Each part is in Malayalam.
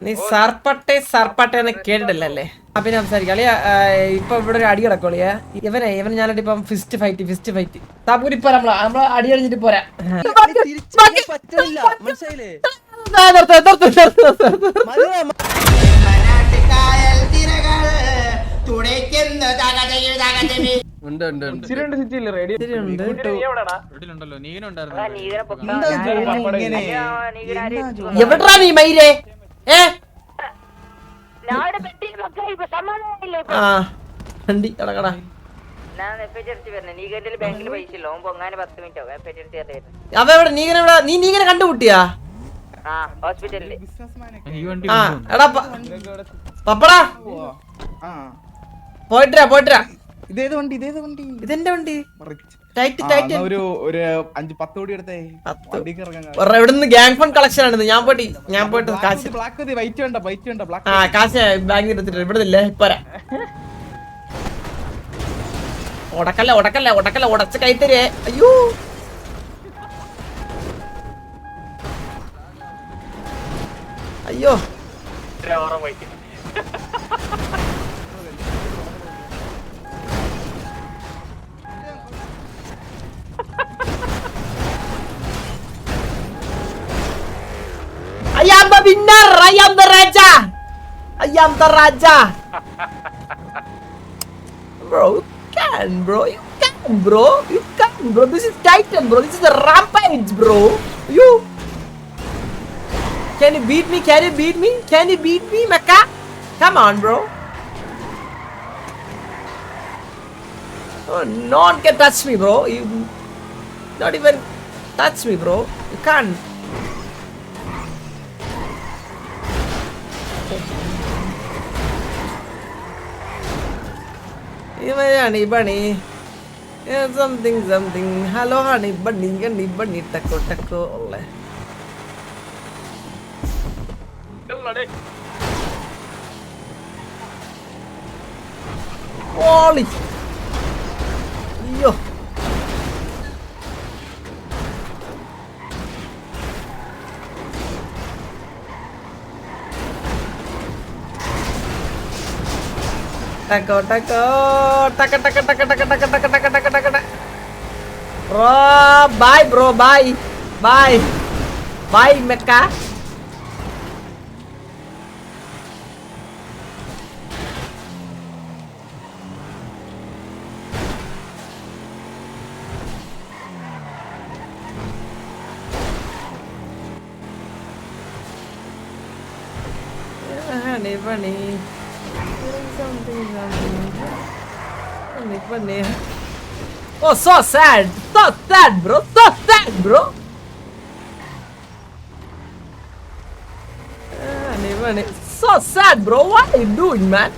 നീ സർപ്പട്ടെ കേട്ടില്ലല്ലേ പിന്നെ സംസാരിക്കാം അളിയ. ഇപ്പൊ ഇവിടെ ഒരു അടി കിടക്കോളിയാ. ഇവനെ ഞാനായിട്ട് ഇപ്പം ഫിസ്റ്റ് ഫൈറ്റ് താപ്പൂരി ഇപ്പൊ നമ്മള് അടി കഴിഞ്ഞിട്ട് പോരാ. എവിടാ നീ മയിരേ? നീങ്ങനെ കണ്ടുമുട്ടിയാ? പപ്പടാ പോയിട്ടാ. ഇതെന്റെ വണ്ടി. എവിടുന്ന് ഗ്യാങ് ഫണ്ട് കളക്ഷൻ ആണ്. ഞാൻ പോയിട്ട് കാശ് ബാങ്കിൽ എടുത്തിട്ട് ഇവിടുന്നില്ലേ പോരാ. ഉടക്കല്ല ഉടച്ച കൈത്തരേ. അയ്യോ I am the winner. I am the Raja. Bro, you can, bro. This is Titan, bro. This is the Rampage, bro. You. Can you beat me, Mecca? Come on, bro. Oh, no one can touch me, bro. You not even touch me, bro. You can't. Honey bunny, something. Hello, honey bunny, taco. Holy, yo. Taco. Bro, bye, Mecca. Honey bunny. Something. Funny. Oh, so sad, bro. Honey. So sad, bro. What are you doing, man?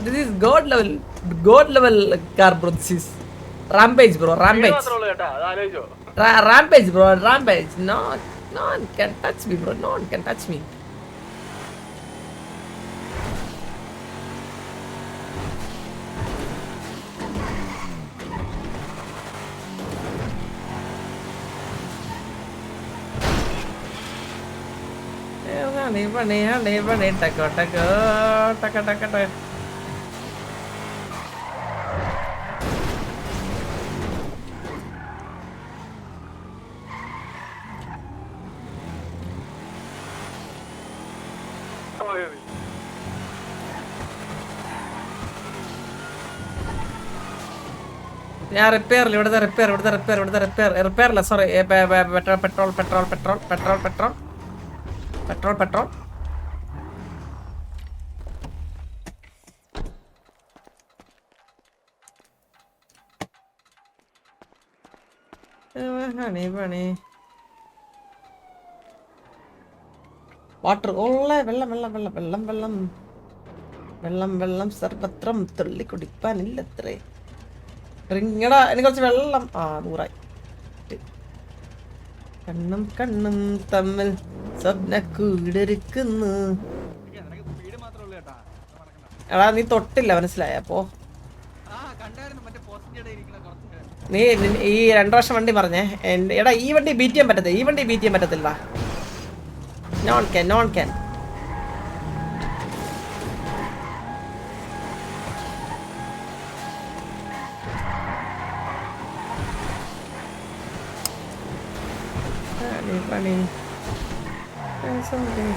This is god level car, bro. This is Rampage, bro. Rampage, bro. No one can touch me, bro. Honey, taco. Yeah, repair. Repair. Sorry. Petrol. Honey bunny. Water. വെള്ളം സർവത്രം തുള്ളി കുടിപ്പാനില്ലത്രേ. റിങ്ങടാ എനിക്ക് കുറച്ച് വെള്ളം. 100 കണ്ണും തമ്മിൽ സ്വപ്നക്കൂടൊരുക്കുന്നു. എടാ നീ തൊട്ടില്ല, മനസ്സിലായ? അപ്പോ നീ ഈ 2 വർഷം വണ്ടി പറഞ്ഞേ. എടാ ഈ വണ്ടി ബീറ്റ് ചെയ്യാൻ പറ്റത്തില്ല, ഈ വണ്ടി ബീറ്റ് ചെയ്യാൻ പറ്റത്തില്ല. Non can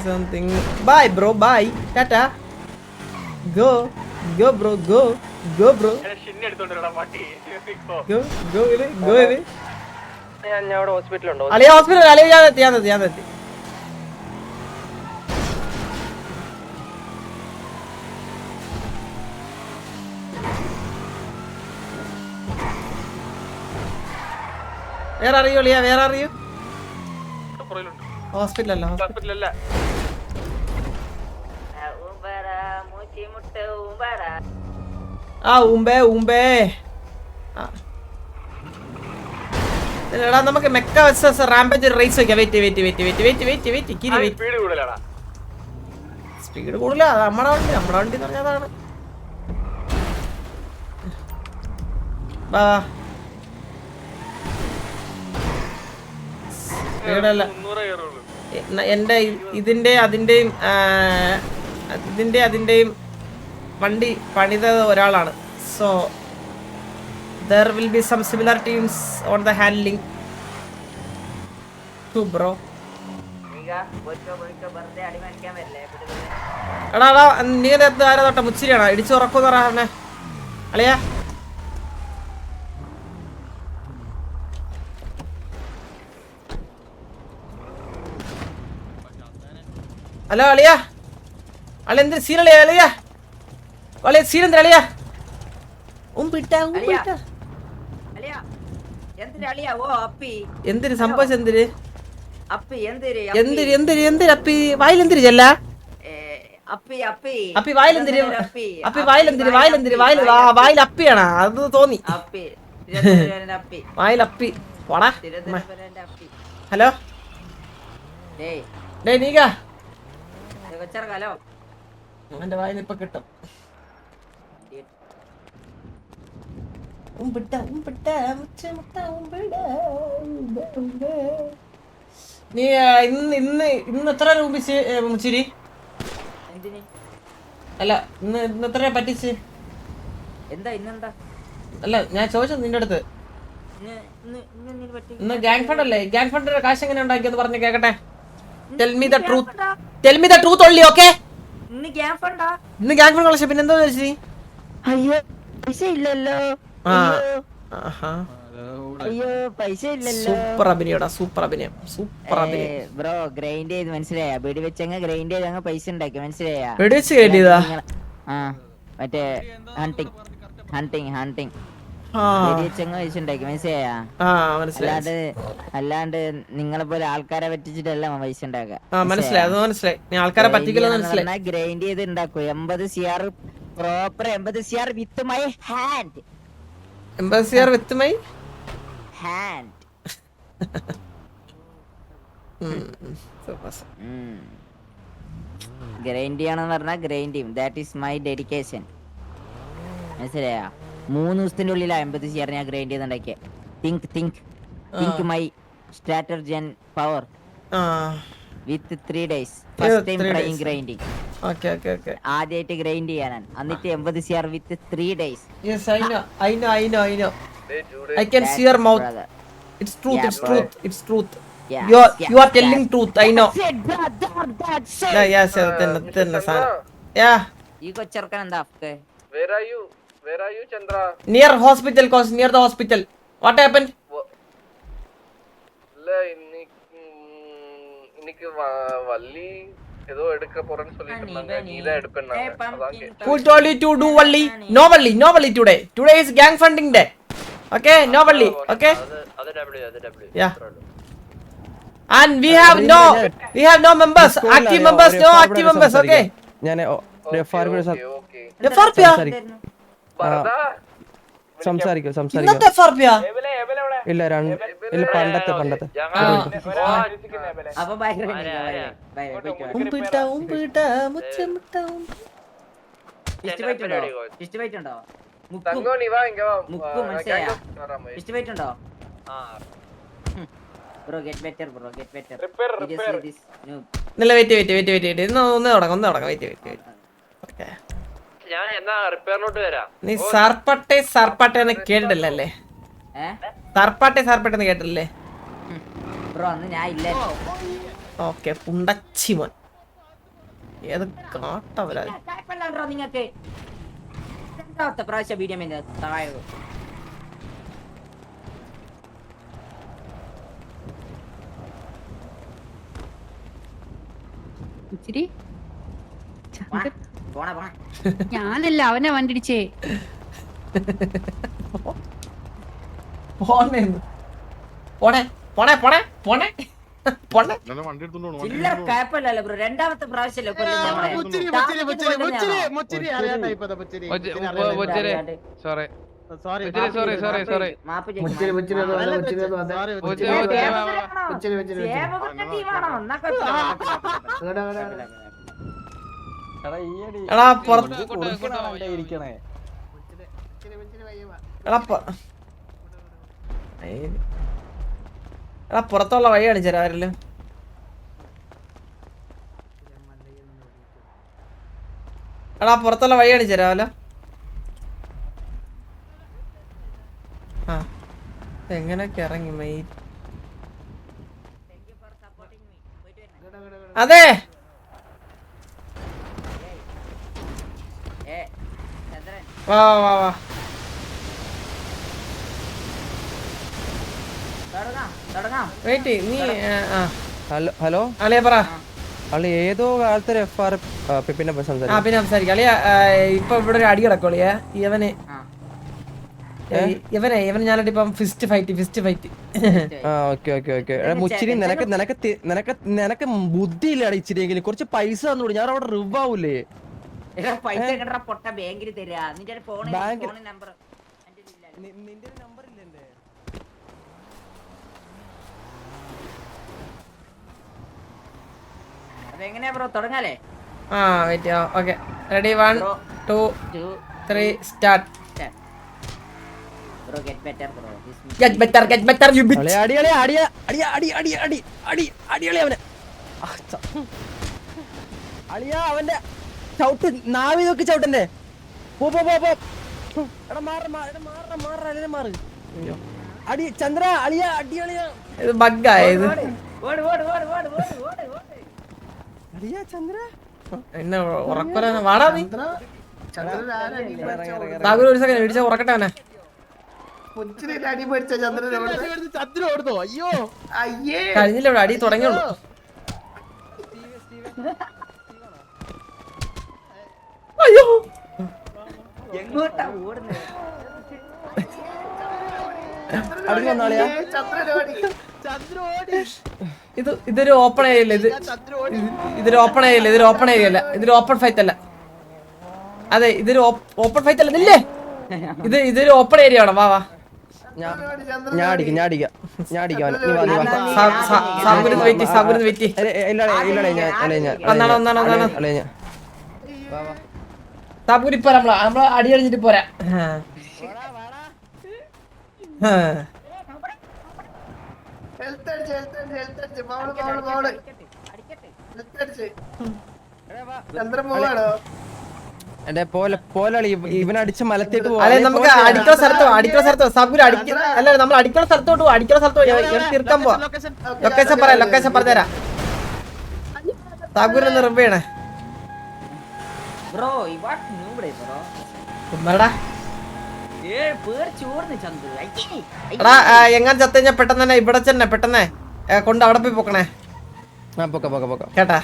something. Bye bro, bye, tata. Go bro, go bro. Go away. ഞാൻ അവിടെ ഹോസ്പിറ്റലുണ്ടോ? അളിയ ഹോസ്പിറ്റൽ, അളിയ ഞാൻ എത്തി. വേറെ അറിയോ അളിയ? വേറെ അറിയോ? ഹോസ്പിറ്റലല്ല. ആ ഊമ്പേ. എടാ നമുക്ക് മെക്ക വെർസസ് റാമ്പേജ് റേസ് വെക്കാം. വെയിറ്റ്. സ്പീഡ് കൂടുതലാ. നമ്മുടെ വണ്ടി എന്ന് പറഞ്ഞാൽ അതാണ്. സ്പീഡല്ല എന്റെ അതിന്റെയും വണ്ടി പണിത ഒരാളാണ്. So there will be some similarities on the handling too bro. എടാ നീ ആരാ തൊട്ട മുച്ചിരിയാണോ? ഇടിച്ചു ഉറക്കുന്ന് പറഞ്ഞേ അളിയാ. ഹലോ അളിയാ, എന്ത് സീനളിയാ? അളിയാ സീനെന്താ അളിയാ? എന്തിന് സംഭവിച്ച? എന്തിന് അപ്പി വായിലെന്തിരി ചെല്ല? അപ്പി വായിലെന്തിരി? വായിൽ അപ്പിയാണോ? അത് തോന്നി. വായിലപ്പി പോടാ. ഹലോ ഡേ നീക, എന്റെ വായിൽ ഇപ്പൊ കിട്ടും. നീ ഇന്ന് എത്ര രൂപ മുച്ചിരി? അല്ല ഇന്ന് എത്ര പറ്റിച്ച്? അല്ല ഞാൻ ചോദിച്ചത് നിന്റെ അടുത്ത്. ഇന്ന് ഗ്യാങ് ഫണ്ട് അല്ലേ? ഗ്യാങ് ഫണ്ടിന്റെ കാശ് എങ്ങനെ ഉണ്ടാക്കിയെന്ന് പറഞ്ഞ് കേക്കട്ടെ. Tell me the truth only, okay? ഇന്ന് ഗ്യാങ് ഫണ്ട് കളക്ഷൻ. പിന്നെ എന്തോ ചോദിച്ചു? അയ്യോ പൈസ ഇല്ലല്ലോ. സൂപ്പർ അഭിനയടാ, സൂപ്പർ അഭിനയം. ബ്രോ ഗ്രൈൻഡ് ചെയ്ത് മനസ്സിലായ? വെടി വെച്ചങ്ങ് ഗ്രൈൻഡ് ചെയ്ത് പൈസ ഉണ്ടാക്കി മനസ്സിലായ? വെടി വെച്ച് കേട്ടിയതാ? മറ്റേ ഹണ്ടിങ് പൈസ ഉണ്ടാക്കി മനസ്സിലായ? അല്ലാണ്ട് നിങ്ങളെ പോലെ ആൾക്കാരെ പറ്റിച്ചിട്ടല്ല പൈസ ഉണ്ടാക്കുക. ഗ്രൈൻഡ് ചെയ്ത് ഉണ്ടാക്കും. 80 CR proper 80 CR with my hand. 80 CR with my hand. Grind ചെയ്യണമെന്ന് പറഞ്ഞാൽ ഗ്രൈൻഡ് ചെയ്യും. That is my dedication. മനസ്സിലായ? 3 ദിവസത്തിന്റെ ഉള്ളിലാ 80 CR ഞാൻ ഗ്രൈൻഡ് ചെയ്തുണ്ടാക്കിയ. Think my strategy and power with 3 days. First time trying grinding. ആദ്യമായിട്ട് ഗ്രൈൻഡ് ചെയ്യാനാണ്. എന്നിട്ട് 80 CR with 3 days. Yes, I know. I can see your mouth. It's truth. You are telling truth. I know. Yes. Yeah. You got ചെറുക്കൻ എന്താ? Where are you, Chandra? Near the hospital. What happened? இன்னைக்கு வள்ளி ஏதோ எடுக்க போறேன்னு சொல்லிட்டு இருந்தாங்க. நீதான் எடுப்பேன்னாங்க. Who told you to do Valli? No Valli today. Today is gang funding day. Okay, no Valli. Okay? அது W. Yeah. And we have no members. Active members, no active members. Okay? ഞാൻ Okay. FRP. വരദാ സംസാരിക്കും ഇന്നത്തെ FRP യാ? ഇല്ല ഇല്ല പണ്ടത്തെ അപ്പൊ ബൈ ബൈ ഉമ്പിട്ട ഉമ്പിട്ട മുച്ചമിട്ട ഇഷ്ടമായിട്ടുണ്ടോ ഉണ്ടോ തങ്കോ നീ വാ ഇങ്ങ വാ മുക്കും മനസ്സിലായോ ഇഷ്ടമായിട്ടുണ്ടോ ബ്രോ ഗെറ്റ് ബെറ്റർ ഇല്ല വെയിറ്റ് ഒന്ന് തുടങ്ങാം വെയിറ്റ് ഞാൻ എന്നാ റിപ്പയറിലോട്ട് വരാം. നീ സർപ്പട്ടെ എന്ന് കേട്ടിട്ടില്ലല്ലേ? സർപ്പട്ടെ എന്ന് കേട്ടിട്ടില്ലേ? ബ്രോ അന്ന് ഞാൻ ഇല്ല ഓക്കെ പുണ്ടച്ചിമോൻ ഏത് കാട്ടവരാ നിങ്ങൾക്ക് രണ്ടാമത്തെ പ്രാവശ്യം വീഡിയോ താഴെ ഇച്ചിരി പോണ ഞാനല്ല അവനെ വണ്ടിടിച്ചേ. ചില്ലറ കുഴപ്പമില്ലല്ലോ ബ്രോ രണ്ടാമത്തെ പ്രാവശ്യമല്ലേ മാപ്പ് പുറത്തുള്ള വഴി കാണിച്ചു തരാം ആരെല്ലാം. പുറത്തുള്ള വഴി കാണിച്ചു തരാമല്ലോ. ആ എങ്ങനെയൊക്കെ ഇറങ്ങി മൈ അതെ വാ വെയിറ്റ് നീ ഹലോ അളിയ പറ. അളി ഏതോ കാലത്തെ FR പിന്നെ സംസാരിക്കാം അളിയ. ഇപ്പൊ ഇവിടെ ഒരു അടി കിടക്കോളിയാ ഇവനെ ഞാനായിട്ട് ഇപ്പം ഫിസ്റ്റ് ഫൈറ്റ്. മുച്ചിരി നിനക്ക് ബുദ്ധി ഇല്ല ഇച്ചിരിയെങ്കിലും കുറച്ച് പൈസ തന്നൂടെ ഞാൻ അവിടെ റിവ് ആവൂലേ? പൈസ പൊട്ട ബാങ്കിൽ തരാ നിന്റെ നമ്പർ നിന്റെ നമ്പർ ഇല്ലല്ലേ? അതെങ്ങനെയാ ബ്രോ തുടങ്ങാലേ? Wait okay ready 1 2 3 start. Bro get better you bitch. അവന്റെ ചവിട്ട് നാവി നോക്കി ചവിട്ടന്നെ. അടി ചന്ദ്ര അളിയ അടി അളിയ ഇത് ബഗ്ഗായത് അളിയ ചന്ദ്ര എന്നെ ഉറക്കൊല വാടാ നീ. താങ്കൾ ഒരു സെക്കൻഡ് ഇടിച്ച ഉറക്കട്ടെ അവനെ. കഴിഞ്ഞില്ല ഇവിടെ അടി തുടങ്ങിയുള്ളൂ. അയ്യോ എങ്ങോട്ടാ ഓടുന്നത്? ഇതൊരു ഓപ്പൺ ഏരിയ അല്ല. ഇതൊരു ഓപ്പൺ ഏരിയ അല്ല. ഇതൊരു ഓപ്പൺ ഫൈറ്റ് അല്ല. അതെ ഇതൊരു ഓപ്പൺ ഫൈറ്റ് അല്ല. ഇല്ലേ ഇതൊരു ഓപ്പൺ ഏരിയ ആണ്. വാ സാബുരിപ്പ നമ്മള് അടി അടിച്ചിട്ട് പോരാ. ഇവനടിച്ച് മലത്തിട്ട് അല്ലെ നമുക്ക് അടിക്കുന്ന സ്ഥലത്തോ സാബുര് അല്ല നമ്മൾ അടിക്കുന്ന സ്ഥലത്തോട്ട് പോകും. അടിക്കുന്ന സ്ഥലത്തോ തീർക്കാൻ പോവാ. ലൊക്കേഷൻ പറഞ്ഞുതരാം. സാബുര് ഒന്ന് റിവ് ചെയ്യണേ. ബ്രോ ഇവാട്ട് നൂബഡേ ബ്രോ കുമ്മരടാ. എടാ എങ്ങനെ ചത്ത് കഴിഞ്ഞാ പെട്ടെന്ന് തന്നെ ഇവിടെ തന്നെ പെട്ടെന്ന് കൊണ്ട് അവിടെ പോയി പൊക്കണേ കേട്ടാ.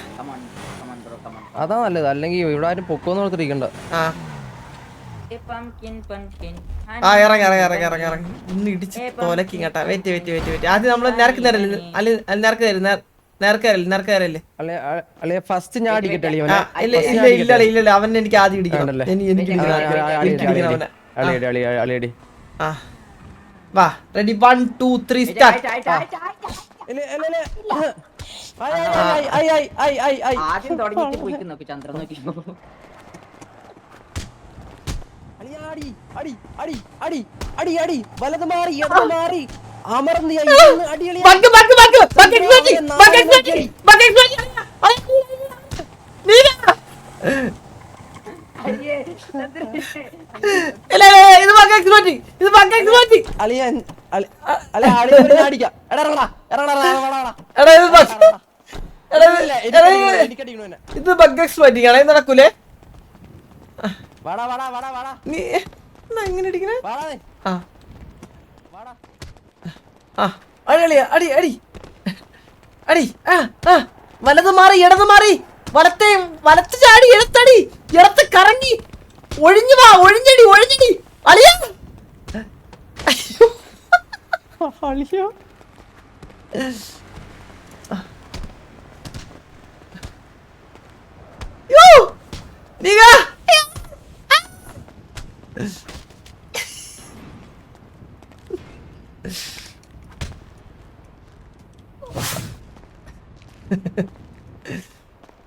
അതാ നല്ലത്. അല്ലെങ്കിൽ ഇവിടെ ആരും പൊക്കോന്ന് ഓർത്തിരിക്കണ്ട. ഇറങ്ങി ഇന്ന് ഇടിച്ച് തോലക്കി കേട്ടാ. വെയിറ്റ് ആദ്യം നമ്മള് നേർക്ക് ഫസ്റ്റ് ഞാൻ അടിക്കട്ടെ. ഇല്ല അവൻ എനിക്ക് ആദ്യം ഇടിക്കണം. അളിയടി ആ വാ റെഡി 1 2 3 സ്റ്റാർട്ട്. ആദ്യം തുടങ്ങിയിട്ട് പോയിക്ക് നോക്ക് ചന്ദ്രൻ നോക്കി. അടി അടി അടി അടി അടി അടി വലത് മാറി ഇടത് മാറി അമർന്ന് അടിയളി bug bug bug bug explode bug explode bug explode. ഇല്ല ഇത് ബഗ് എക്സ്പ്ലോഡ് ഇത് ബഗ് എക്സ്പ്ലോഡ്. അളിയൻ അളിയൻ അടിക്കാം എടാ എടാ ഇത് ബഗ് ഇത് ബഗ് എക്സ്പ്ലോഡ് ആണ് നടക്കൂലേ. വാടാ വാടാ വാടാ വാടാ നീ എങ്ങനെ അടിക്കണേ? വാടാ ആ വാടാ ആ അടി അടി അടി അടി ആ ആ വലത് മാറി ഇടത് മാറി വലത്ത് ചാടി ഇടത്തടി ഇടത്ത് കറങ്ങി ഒഴിഞ്ഞു വാ ഒഴിഞ്ഞടി ഒഴിഞ്ഞടി അളിയ. അളിയോ യോ നീക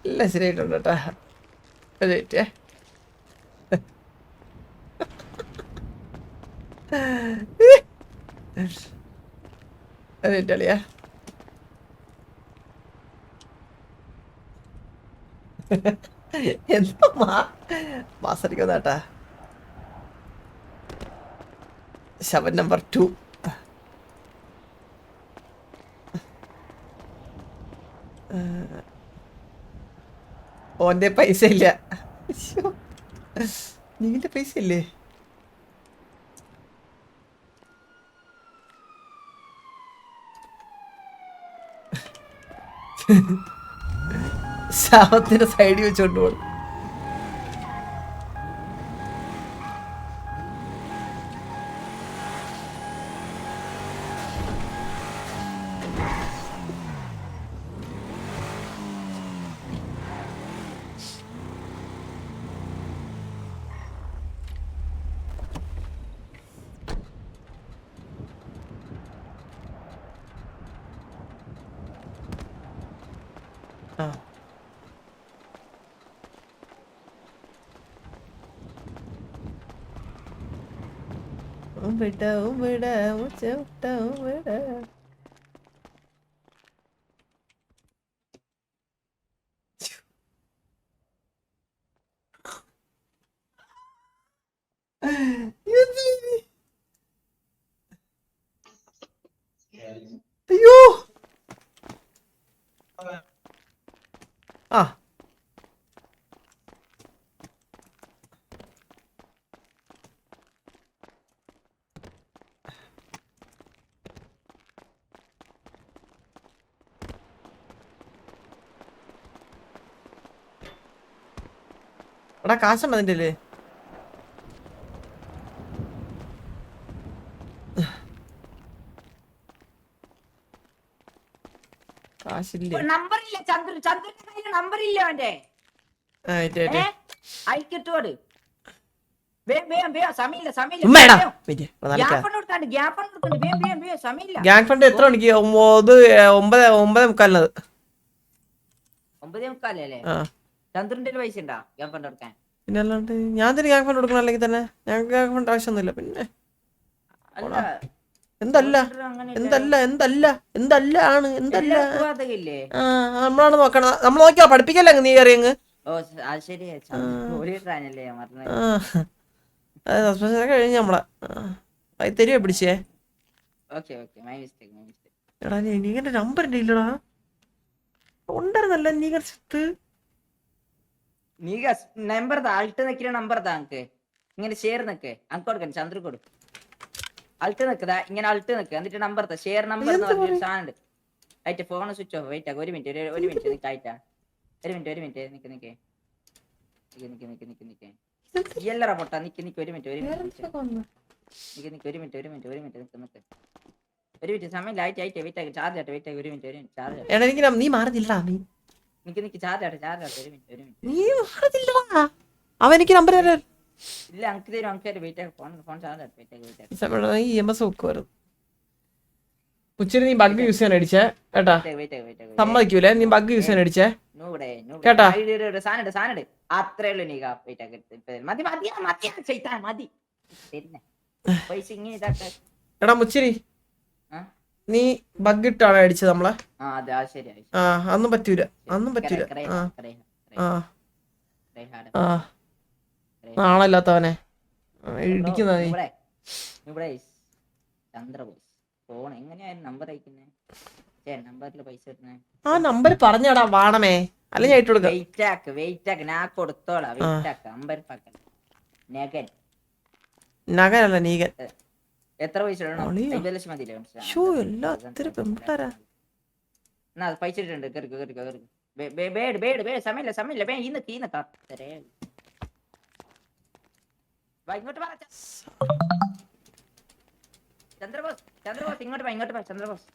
ഇല്ല ശരിയായിട്ടുണ്ട് കേട്ടാ. അതെ അളിയാ എന്താ മാസടിക്കുന്ന കേട്ടാ. ശവൻ നമ്പർ 2 ഓന്റെ പൈസ ഇല്ല. നിന്റെ പൈസ ഇല്ലേ? ശവത്തിന്റെ സൈഡിൽ വെച്ചോണ്ട് പോകും. ആ ഉമ്പിട ഉമ്പിട ഉച്ചവിട്ട ഉമ്പിട. അയ്യോ ആ എടാ കാശുണ്ടോ നിന്റെ കയ്യില്? കാശില്ലേ? നമ്പർ ഇല്ല ചന്ദ്രന്റെ കയ്യിൽ നമ്പർ ഇല്ല അവന്റെ. ആ, ഏറ്റ്. അയക്കിട്ടോട് സമയമില്ല ഉമ്മേടാ. സമയമില്ല. വെയിറ്റ്, ഇവിടെ നടക്കാം. ഗ്യാപ്പ് കൊടുക്കണ്ട് സമയമില്ല. ഗ്യാങ് ഫണ്ട് എത്ര മണിക്ക്? 9:45. 9:45 ആ ചന്ദ്രന്റെ പൈസ ഉണ്ടാ ഗ്യാപ്പ് ഫണ്ട് കൊടുക്കാൻ? പിന്നെ അല്ലാണ്ട് ഞാൻ തന്നെ ഗ്യാങ് ഫണ്ട് കൊടുക്കണം. അല്ലെങ്കിൽ തന്നെ ഞങ്ങൾക്ക് ഗ്യാങ് ഫണ്ട് ആവശ്യമൊന്നുമില്ല. പിന്നെ അല്ല എന്തല്ല അങ്ങനെ എന്തല്ല എന്തല്ല എന്തല്ല ആണ് എന്തല്ല. ഉത്തരവാദിത്തമില്ലേ? ആ നമ്മളാണ് നോക്കണം. നമ്മൾ നോക്കിയാ പഠിപ്പിക്കല്ലേ നീ കയറിയങ്ങ്. ഓ അത് ശരിയാ ചന്ദ്രല്ലേ മറന്നു. ആ അതെ സസ്പെൻഷൻ കഴിഞ്ഞ് നമ്മളെ അത് തരുവേ പിടിച്ചേ. Okay my mistake. എടാ നീങ്ങന്റെ നമ്പർ എൻ്റെ ഇല്ലടാ. ഉണ്ടായിരുന്നല്ല നീങ്ങ സെറ്റ്. നീ നമ്പർ അൾട്ട് നിൽക്കുന്ന നമ്പർ താ എനിക്ക് ഇങ്ങനെ ഷെയർ നിക്ക് അങ്ക് കൊടുക്കണം ചന്ദ്ര കൊടു. അൾട്ട് നിക്കതാ ഇങ്ങനെ അൾട്ട് നിക്ക് എന്നിട്ട് നമ്പർ താ ഷെയർ നമ്പർ എന്ന് പറഞ്ഞൊരു സാധനം ഉണ്ട്. ആയിട്ട് ഫോൺ സ്വിച്ച് ഓഫ്. വെയിറ്റ് ആക്ക് ഒരു മിനിറ്റ് നിക്കായിട്ടാ. ഒരു മിനിറ്റ് നിക്ക് എല്ലറ പൊട്ടാ നിക്ക് ഒരു മിനിറ്റ് സമയം ലൈറ്റ് ആയിട്ട് വെയിറ്റ് ആക്കി ചാർജ് ആട്ടെ വെയിറ്റ് ആക്കി ഒരു മിനിറ്റ് ചാർജ് എടാ എനിക്ക് നീ മാറുന്നില്ലടാ. നീ നിക്ക് ചാർജ് ആട്ടെ ഒരു മിനിറ്റ് നീ മാറുന്നില്ലടാ. അവൻ എനിക്ക് നമ്പർ തരാൻ ഇല്ല അങ്ക് തരും അങ്ക് തരും വെയിറ്റ് ഫോൺ ചാർജ് വെയിറ്റ് ഈ സമയം ഈ EMS വെക്കുമായിരുന്നു. ഉച്ചരി നീ ബഗ് യൂസ് ചെയ്യാൻ അടിച്ചേ കേട്ടാ, സമ്മതിക്കൂലേ നീ ബഗ് യൂസ് ചെയ്യാൻ അടിച്ചേ കേട്ടാ. സാധനം അത്രേ ഉള്ളൂ നീ മതി മതി മതി ചെയ്താ മതി പൈസ ഇങ്ങനെ ഇതാക്ക. എടാ മുച്ചിരി നീ ബഗ് ഇട്ടാണ് അടിച്ചത് നമ്മളെ. ആ അതെ ആ ശരി ആ അതൊന്നും പറ്റൂല, അതൊന്നും പറ്റൂല. ആ ആ നാളല്ലാത്തവനെ ഇടിക്കുന്ന നീ. ചന്ദ്രബോസ് ഫോൺ എങ്ങനെയായിരുന്നു നമ്പർ അയക്കുന്നേ? നമ്പറിൽ പൈസ ഇടുന്നേ ആ നമ്പർ പറഞ്ഞടാ വാണമേ, അല്ല ഞാൻ ഇട്ട് കൊടുക്കാം. വെയിറ്റ് ആക്ക് ഞാൻ കൊടുത്തോളാം. വെയിറ്റ് ആക്ക് അമ്പരപ്പാക്കൽ നഗൻ നഗനല്ല നീകൻ. എത്ര പൈസ ഇടണം? 50 ലക്ഷം മതിയില്ലേ? എല്ലാത്തിനും പെമ്പിട്ടാരാ. എന്നാ പൈസ ഇട്ടിട്ടുണ്ട്. കേറിക്കോ സമയമില്ല ഇങ്ങോട്ട് പറ ചന്ദ്രബോസ് ഇങ്ങോട്ട് വാ ചന്ദ്രബോസ്.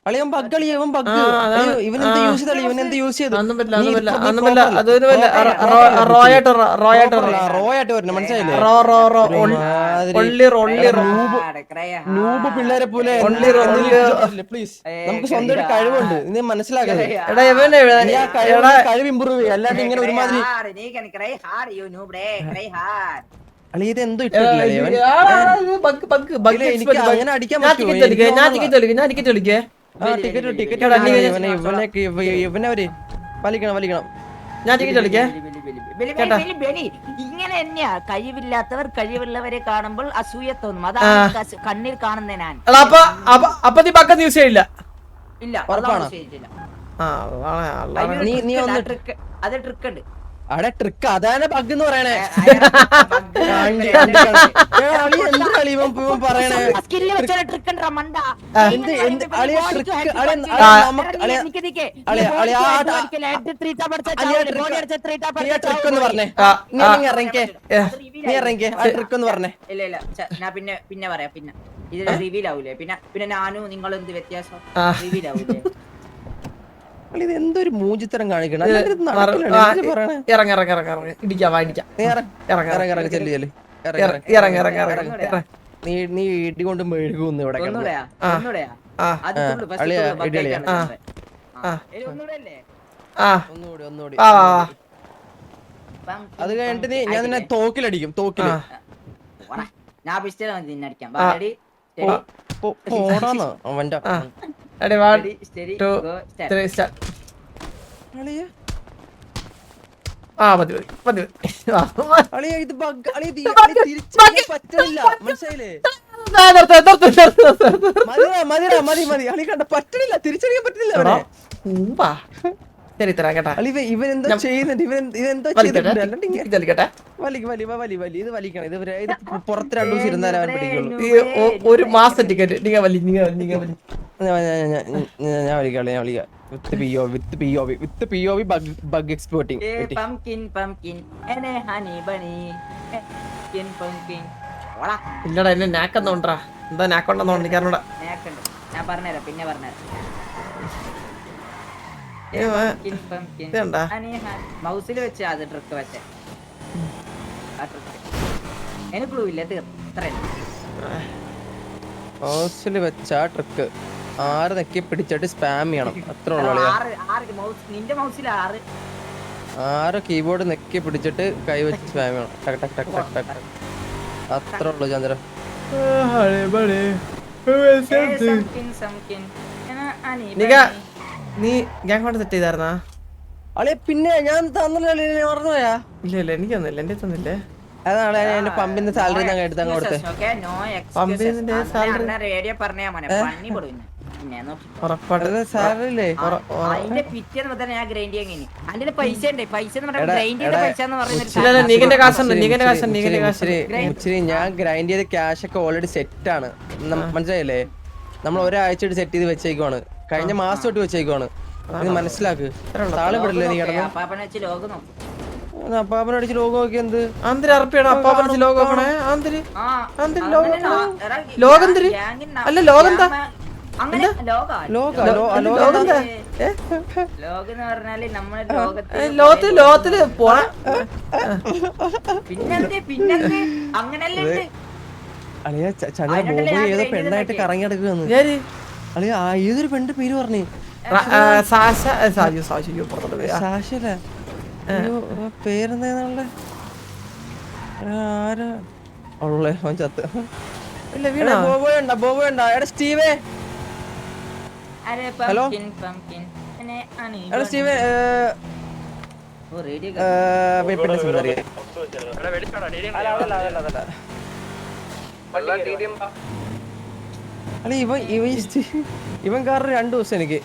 അളിയൻ ബഗ് കളി ഇവൻ ബഗ് ഇവൻ എന്ത് യൂസ് ചെയ്തു? ഇവൻ എന്ത് യൂസ് ചെയ്തു? ഒന്നും പറ്റില്ല അതൊന്നും പറ്റില്ല. റോയായിട്ട് വരണം മനസ്സിലായില്ലേ? നൂബ് പിള്ളേരെ പോലെ പ്ലീസ് നമുക്ക് സ്വന്തമായിട്ട് കഴിവുണ്ട്, നീ മനസ്സിലാക്കരുത്. കഴിവ് ഇമ്പ്രൂവ് ചെയ്യും, അല്ലാണ്ട് ഇങ്ങനെ ഒരുമാതിരി അളി ഇത് എന്തോ ഇട്ടിട്ടില്ലേ? അങ്ങനെ അടിക്കാൻ പറ്റുമോ? ഇവനവര് വലിക്കണം. ഞാൻ ടിക്കറ്റ് കളിക്കേ. ഇങ്ങനെ തന്നെയാ കഴിവില്ലാത്തവർ കഴിവുള്ളവരെ കാണുമ്പോൾ അസൂയ തോന്നും. അതാണ് കണ്ണിൽ കാണുന്ന ഞാൻ. അപ്പൊ നീ ബഗ് യൂസ് ചെയ്യില്ല? ഇല്ല അത് ട്രിക്ക് ഉണ്ട്. അവിടെ ട്രിക്ക് അതാണ് ബഗ് എന്ന് പറയണേ. പറയണേ ഇല്ല ഞാൻ പിന്നെ പറയാം. പിന്നെ ഇത് റിവീൽ ആവൂലേ? പിന്നെ ഞാനും നിങ്ങൾ എന്ത് വ്യത്യാസം? റിവീൽ ആവൂലേ? ഇത് എന്തൊരു മൂജിത്തരം കാണിക്കണം. നീ ഇടി കൊണ്ട് മെഴുകുന്നു ഇവിടെ. ഒന്നുകൂടി അത് കഴിഞ്ഞിട്ട് നീ ഞാൻ നിന്നെ തോക്കിലടിക്കും. തോക്കില് ഞാൻ പിസ്റ്റലടിക്കാം. പോടാന്ന് അവന്റെ മനസ്സിലായില്ലേ? പറ്റണില്ല, തിരിച്ചടിക്കാൻ പറ്റുന്നില്ല. ഇവൻ എന്തോ ചെയ്യുന്നുണ്ട്. ഇവനെന്തോ ചെയ്തിട്ടുണ്ട്. ഇത് വലിക്കണം. ഇത് പുറത്ത് 2 ദിവസം ഇരുന്നാലും അവൻ പിടിക്കുള്ളൂ. ഒരു മാസം ടിക്കറ്റ് ഞാൻ വലിക്കാം. With POV bug exporting. ഇല്ലടാ എന്നെ നാക്കെന്നോണ്ടാ. എന്താ നാക്കൊണ്ടെന്നോ എനിക്കറിഞ്ഞൂടാ. ഞാൻ പറഞ്ഞുതരാം പിന്നെ മൗസിൽ വെച്ച് അത് ട്രിക്ക് വെച്ചേ. എനിക്ക് ക്ലൂ ഇല്ല. മൗസിൽ വെച്ച ട്രിക്ക് 6 നെക്കി പിടിച്ചിട്ട് സ്പാം ചെയ്യണം. അത്ര നിന്റെ മൗസിൽ 6 കീബോർഡ് നെക്കി പിടിച്ചിട്ട് കൈ വെച്ച് സ്പാം ചെയ്യണം. ടക് ടക് ടക് ടക് ടക്. അത്ര ഉള്ളു ചന്ദ്ര. നീ ഗ്യാങ് കൊണ്ട് സെറ്റ് ചെയ്തായിരുന്നാ? അളിയ പിന്നെ ഞാൻ തന്നില്ല, മറന്നുപോയാ? ഇല്ല എനിക്കൊന്നുമില്ല, എന്റെ തന്നില്ലേ. അതാണ് എന്റെ പമ്പിന്റെ സാലറി ഞാൻ എടുത്താൽ കൊടുത്തത്. പമ്പിന്റെ സാലറി ഞാൻ ഗ്രൈൻഡ് ചെയ്ത ക്യാഷ് ഒക്കെ ഓൾറെഡി സെറ്റ് ആണ്. മനസ്സിലായില്ലേ? നമ്മൾ ഒരാഴ്ച സെറ്റ് ചെയ്ത് വെച്ചേക്കുവാണ്. കഴിഞ്ഞ മാസം തൊട്ട് വെച്ചേക്കുവാണ്. മനസ്സിലാക്ക്. താളം പെടില്ലേ നീ കിടന്നു? അപ്പാപ്പനടിച്ച് ലോഗോ നോക്കി എന്ത് അപ്പാപ്പനടിച്ച് ലോഗോ നോക്കണേ? ലോകം അല്ല ലോകം എന്താ അങ്ങനെ ലോകാ ലോകെന്താ? ഏ? ലോകം എന്ന് പറഞ്ഞാല് നമ്മുടെ ലോകത്തില് പോണ പിന്നെന്ത് അങ്ങനല്ലേ ഉണ്ട്. അളിയ ചന്ദ്ര ബോബോ ഏതോ പെണ്ണായിട്ട് കറങ്ങി നടക്കുവന്ന് ഞാന് അളിയ ഏതൊരു പെണ്ണിന്റെ പേര് പറഞ്ഞേ സാശ സാജു സാജു പുറത്തോട്ട് പോയി. സാശല പേരെന്താ ആരാ ഉള്ളേ അവൻ ചത്ത് ഇല്ല വീണ ബോബോ ഉണ്ടോ എടാ സ്റ്റീവേ അരെ ഹലോ? പംകിൻ എടാ സ്റ്റീവേ ഓ റേഡിയോ പെണ്ണ് സുന്ദരി വല്ല TDM അല്ല ഇവൻ കാരണം 2 ദിവസം എനിക്ക്